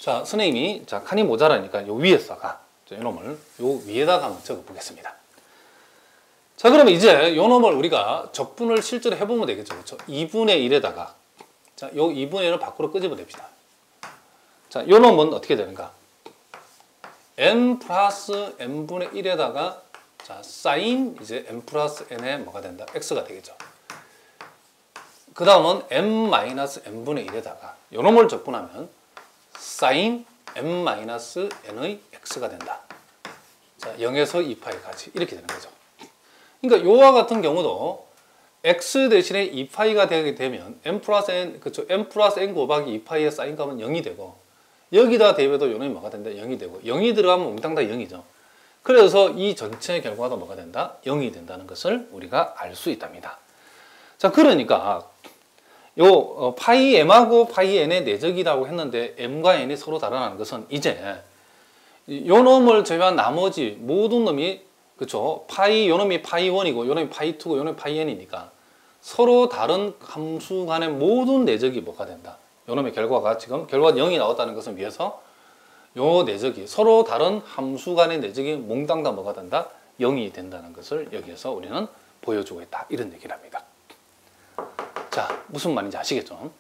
자, 선생님이 자 칸이 모자라니까 요 위에다가 요놈을 요 위에다가 한번 적어 보겠습니다. 자, 그러면 이제 요놈을 우리가 적분을 실제로 해보면 되겠죠. 그렇죠? 2분의 1에다가 자, 요 2분의 1을 밖으로 끄집어냅시다. 자, 요놈은 어떻게 되는가? n 플러스 n분의 1에다가 자, 사인 이제 n 플러스 n에 뭐가 된다? x가 되겠죠. 그 다음은 n 마이너스 n분의 1에다가 요놈을 적분하면 사인 n 마이너스 n의 x가 된다. 자, 0에서 2파이까지 이렇게 되는 거죠. 그러니까 요와 같은 경우도 x 대신에 2파이가 되게 되면 n 플러스 n, 그쵸? n 플러스 n 곱하기 2파이의 사인 값은 0이 되고 여기다 대입해도 요놈이 뭐가 된다? 0이 되고 0이 들어가면 몽땅 다 0이죠. 그래서 이 전체 결과도 뭐가 된다? 0이 된다는 것을 우리가 알 수 있답니다. 자, 그러니까 요 파이 m하고 파이 n의 내적이라고 했는데 m과 n이 서로 다르다는 것은 이제 요 놈을 제외한 나머지 모든 놈이 그쵸? 요 놈이 파이 1이고 요 놈이 파이 2고 요 놈이 파이 n이니까 서로 다른 함수 간의 모든 내적이 뭐가 된다? 요 놈의 결과가 지금 결과 0이 나왔다는 것은 위해서 요 내적이 서로 다른 함수 간의 내적이 몽땅 다 뭐가 된다? 0이 된다는 것을 여기에서 우리는 보여주고 있다. 이런 얘기를 합니다. 자, 무슨 말인지 아시겠죠?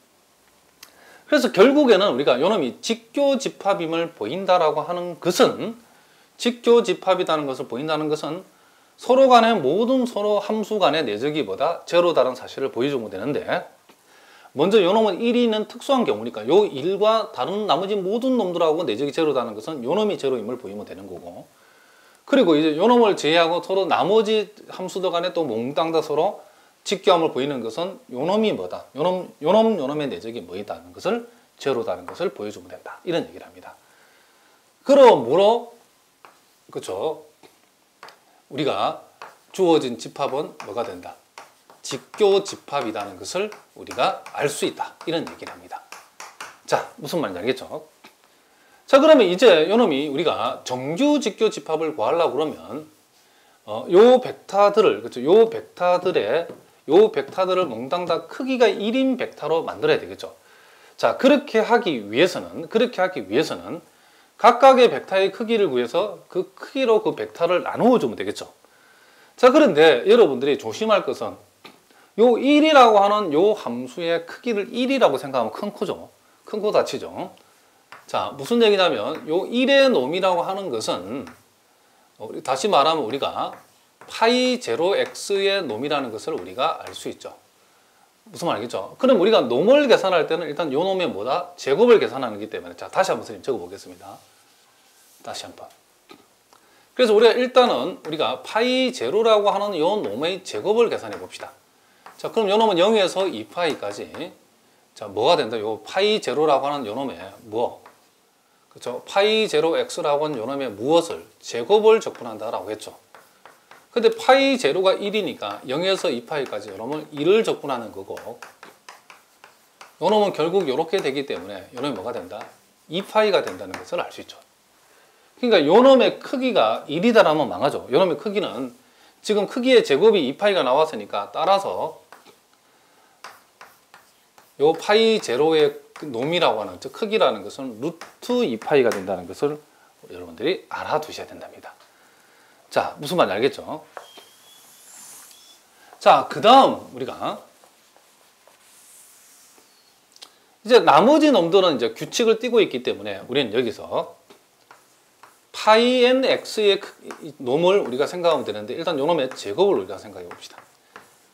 그래서 결국에는 우리가 요놈이 직교집합임을 보인다라고 하는 것은 직교집합이라는 것을 보인다는 것은 서로 간의 모든 서로 함수 간의 내적이 뭐다? 제로다라는 사실을 보여주면 되는데 먼저 요놈은 1이 있는 특수한 경우니까 요 1과 다른 나머지 모든 놈들하고 내적이 제로다는 것은 요놈이 제로임을 보이면 되는 거고 그리고 이제 요놈을 제외하고 서로 나머지 함수들 간에 또 몽땅 다 서로 직교함을 보이는 것은 요놈이 뭐다? 요놈의 내적이 뭐이다는 것을 제로다는 것을 보여주면 된다. 이런 얘기를 합니다. 그러므로 그렇죠? 우리가 주어진 집합은 뭐가 된다? 직교집합이라는 것을 우리가 알 수 있다. 이런 얘기를 합니다. 자, 무슨 말인지 알겠죠? 자, 그러면 이제 요놈이 우리가 정규 직교집합을 구하려고 그러면 요 벡터들을 그렇죠? 요 벡터들을 몽땅 다 크기가 1인 벡터로 만들어야 되겠죠. 자, 그렇게 하기 위해서는 각각의 벡터의 크기를 구해서 그 크기로 그 벡터를 나누어 주면 되겠죠. 자, 그런데 여러분들이 조심할 것은 요 1이라고 하는 요 함수의 크기를 1이라고 생각하면 큰 코죠. 큰 코 다치죠. 자, 무슨 얘기냐면 요 1의 놈이라고 하는 것은 다시 말하면 우리가 파이 제로 x의 놈이라는 것을 우리가 알 수 있죠. 무슨 말이겠죠? 그럼 우리가 놈을 계산할 때는 일단 요 놈의 뭐다? 제곱을 계산하는 거기 때문에 자, 다시 한번 선생님 적어 보겠습니다. 다시 한번. 그래서 우리가 일단은 우리가 파이 제로라고 하는 요 놈의 제곱을 계산해 봅시다. 자, 그럼 요 놈은 0에서 2파이까지 자, 뭐가 된다? 요 파이 제로라고 하는 요 놈의 뭐? 그렇죠? 파이 제로 x라고 하는 요 놈의 무엇을 제곱을 적분한다라고 했죠. 근데 파이 제로가 1이니까 0에서 2파이까지 요 놈을 1을 적분하는 거고 요 놈은 결국 이렇게 되기 때문에 요 놈이 뭐가 된다? 2파이가 된다는 것을 알 수 있죠. 그러니까 요 놈의 크기가 1이다라면 망하죠. 요 놈의 크기는 지금 크기의 제곱이 2파이가 나왔으니까 따라서 요 파이 제로의 놈이라고 하는 즉 크기라는 것은 루트 2파이가 된다는 것을 여러분들이 알아두셔야 된답니다. 자, 무슨 말인지 알겠죠? 자, 그 다음 우리가 이제 나머지 놈들은 이제 규칙을 띠고 있기 때문에 우리는 여기서 파이 n x의 놈을 우리가 생각하면 되는데 일단 요 놈의 제곱을 우리가 생각해 봅시다.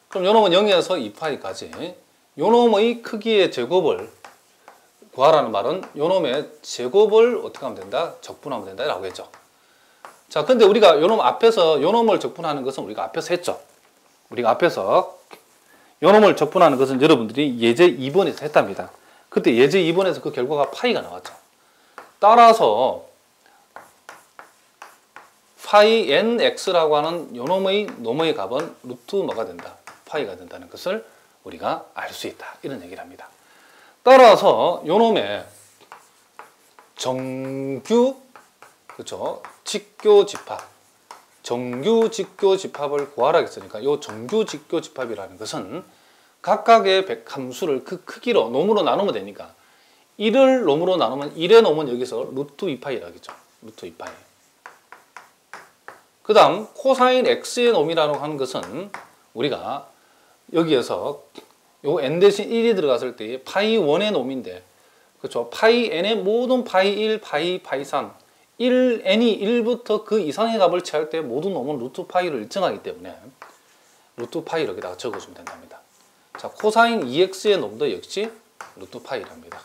그럼 요 놈은 0에서 2파이까지 요 놈의 크기의 제곱을 구하라는 말은 요 놈의 제곱을 어떻게 하면 된다? 적분하면 된다 라고 했죠. 자, 근데 우리가 요 놈 앞에서 요 놈을 적분하는 것은 우리가 앞에서 했죠. 우리가 앞에서 요 놈을 적분하는 것은 여러분들이 예제 2번에서 했답니다. 그때 예제 2번에서 그 결과가 파이가 나왔죠. 따라서 파이 nx라고 하는 요 놈의 값은 루트 뭐가 된다? 파이가 된다는 것을 우리가 알 수 있다. 이런 얘기를 합니다. 따라서 요 놈의 정규 그렇죠? 직교집합 정규 직교집합을 구하라 했으니까 요 정규 직교집합이라는 것은 각각의 함수를 그 크기로 놈으로 나누면 되니까 1을 놈으로 나누면 1의 놈은 여기서 루트 2파이라겠죠. 루트 2파이. 그 다음 코사인 x의 놈이라고 하는 것은 우리가 여기에서 요 n 대신 1이 들어갔을 때 파이 1의 놈인데, 그렇죠? 파이 n의 모든 파이 1, 파이 3, 1n이 1부터 그 이상의 값을 취할 때 모든 놈은 루트 파이를 일정하기 때문에 루트 파이 여기다가 적어주면 된답니다. 자, 코사인 2x의 놈도 역시 루트 파이랍니다.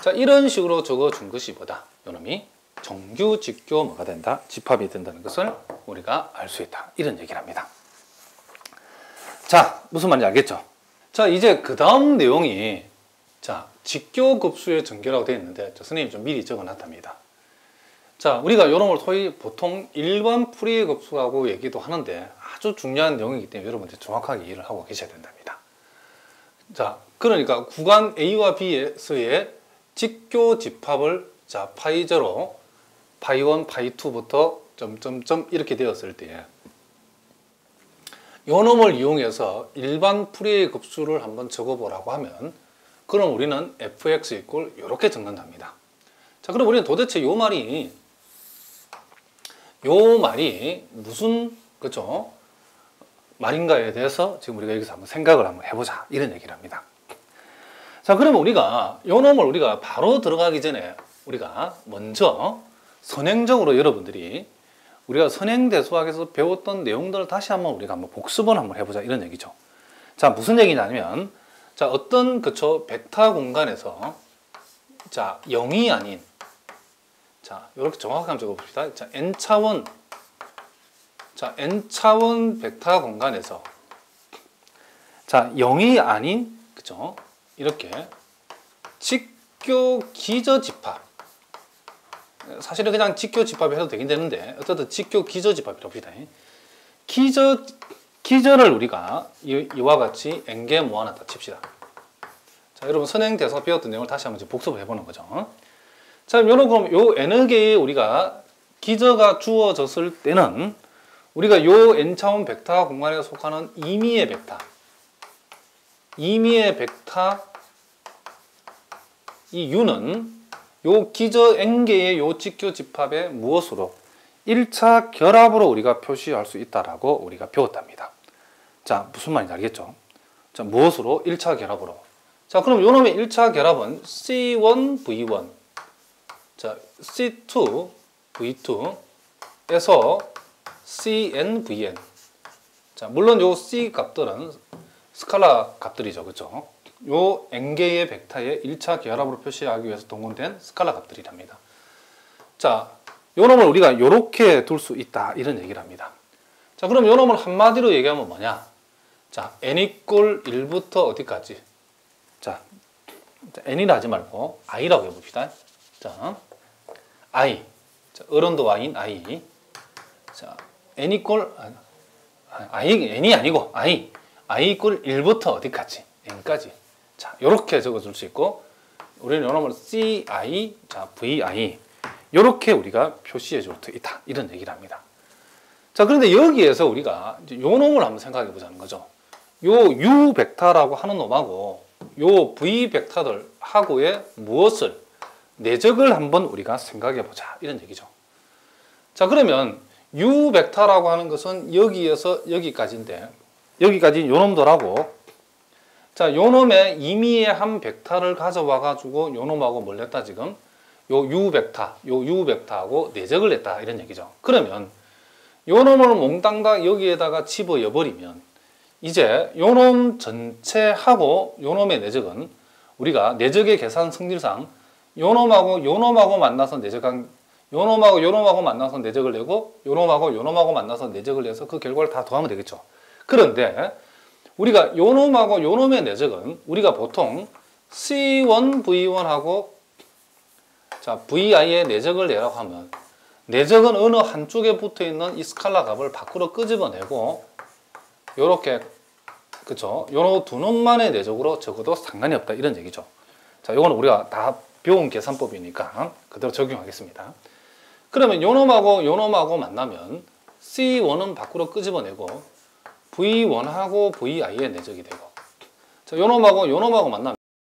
자, 이런 식으로 적어준 것이 뭐다? 요놈이 정규, 직교 뭐가 된다? 집합이 된다는 것을 우리가 알 수 있다. 이런 얘기를 합니다. 자, 무슨 말인지 알겠죠? 자, 이제 그 다음 내용이, 자, 직교 급수의 전개라고 되어 있는데, 선생님이 좀 미리 적어 놨답니다. 자, 우리가 요놈을 소위 보통 일반 풀이의 급수라고 얘기도 하는데 아주 중요한 내용이기 때문에 여러분들 정확하게 이해를 하고 계셔야 된답니다. 자, 그러니까 구간 A와 B에서의 직교 집합을, 자, 파이 제로, 파이 1, 파이 2부터 점점점 이렇게 되었을 때 요 놈을 이용해서 일반 풀이의 급수를 한번 적어보라고 하면, 그럼 우리는 fx 이꼴 이렇게 적는답니다. 자, 그럼 우리는 도대체 요 말이 무슨, 그죠? 말인가에 대해서 지금 우리가 여기서 한번 생각을 한번 해보자, 이런 얘기를 합니다. 자, 그러면 우리가 요 놈을 우리가 바로 들어가기 전에 우리가 먼저 선행적으로 여러분들이 우리가 선행대수학에서 배웠던 내용들을 다시 우리가 한번 복습을 한번 해보자, 이런 얘기죠. 자, 무슨 얘기냐면, 자, 어떤, 그쵸, 벡터 공간에서, 자, 0이 아닌, 자, 이렇게 정확하게 한번 적어봅시다. 자, n차원, 자, n차원 벡터 공간에서, 자, 0이 아닌, 그쵸, 이렇게 직교 기저 집합, 사실은 그냥 직교 집합이 해도 되긴 되는데 어쨌든 직교 기저 집합이라고 합시다. 기저를 우리가 이와 같이 n개 모아놨다 칩시다. 자, 여러분 선행대수학 배웠던 내용을 다시 한번 복습을 해보는 거죠. 자, 그럼 요 n의 개의 우리가 기저가 주어졌을 때는 우리가 요 n차원 벡터 공간에 속하는 임의의 벡터, 이 u는 요 기저 n개의 요 직교 집합의 무엇으로 1차 결합으로 우리가 표시할 수 있다라고 우리가 배웠답니다. 자, 무슨 말인지 알겠죠? 자, 무엇으로? 1차 결합으로. 자, 그럼 요 놈의 1차 결합은 C1V1, 자, C2V2에서 CNVN. 자, 물론 요 C 값들은 스칼라 값들이죠. 그렇죠? 요 n개의 벡터의 1차 결합으로 표시하기 위해서 동원된 스칼라 값들이랍니다. 자, 요 놈을 우리가 요렇게 둘 수 있다, 이런 얘기를 합니다. 자, 그럼 요 놈을 한마디로 얘기하면 뭐냐? 자, n 이꼴 1부터 어디까지? 자, n이라 하지 말고 i라고 해봅시다. 자, i. 자, 어른도 i인 i. 자, n 이꼴, n이 아니고 i 이꼴 1부터 어디까지? n까지. 자, 요렇게 적어줄 수 있고, 우리는 요 놈을 ci, 자, vi. 요렇게 우리가 표시해 줄 수 있다, 이런 얘기를 합니다. 자, 그런데 여기에서 우리가 요 놈을 한번 생각해 보자는 거죠. 요 u 벡터라고 하는 놈하고 요 v 벡터들 하고의 무엇을 내적을 한번 우리가 생각해 보자, 이런 얘기죠. 자, 그러면 u 벡터라고 하는 것은 여기에서 여기까지인데, 여기까지 요 놈들하고, 자, 요 놈의 임의의 한 벡터를 가져와 가지고 요 놈하고 뭘 냈다, 지금 요 u 벡터하고 내적을 냈다, 이런 얘기죠. 그러면 요 놈을 몽땅 여기에다가 집어여 버리면 이제 요 놈 전체하고 요 놈의 내적은 우리가 내적의 계산 성질상 요 놈하고 만나서 내적한, 요 놈하고 만나서 내적을 내고 요 놈하고 만나서 내적을 내서 그 결과를 다 더하면 되겠죠. 그런데 우리가 요 놈하고 요 놈의 내적은 우리가 보통 C1V1하고 자, VI의 내적을 내라고 하면 내적은 어느 한쪽에 붙어 있는 이 스칼라 값을 밖으로 끄집어내고 요렇게, 그쵸? 요 두 놈만의 내적으로 적어도 상관이 없다, 이런 얘기죠. 자, 요거는 우리가 다 배운 계산법이니까 그대로 적용하겠습니다. 그러면 요 놈하고 만나면 C1은 밖으로 끄집어내고 V1하고 VI의 내적이 되고, 자, 요 놈하고 만나면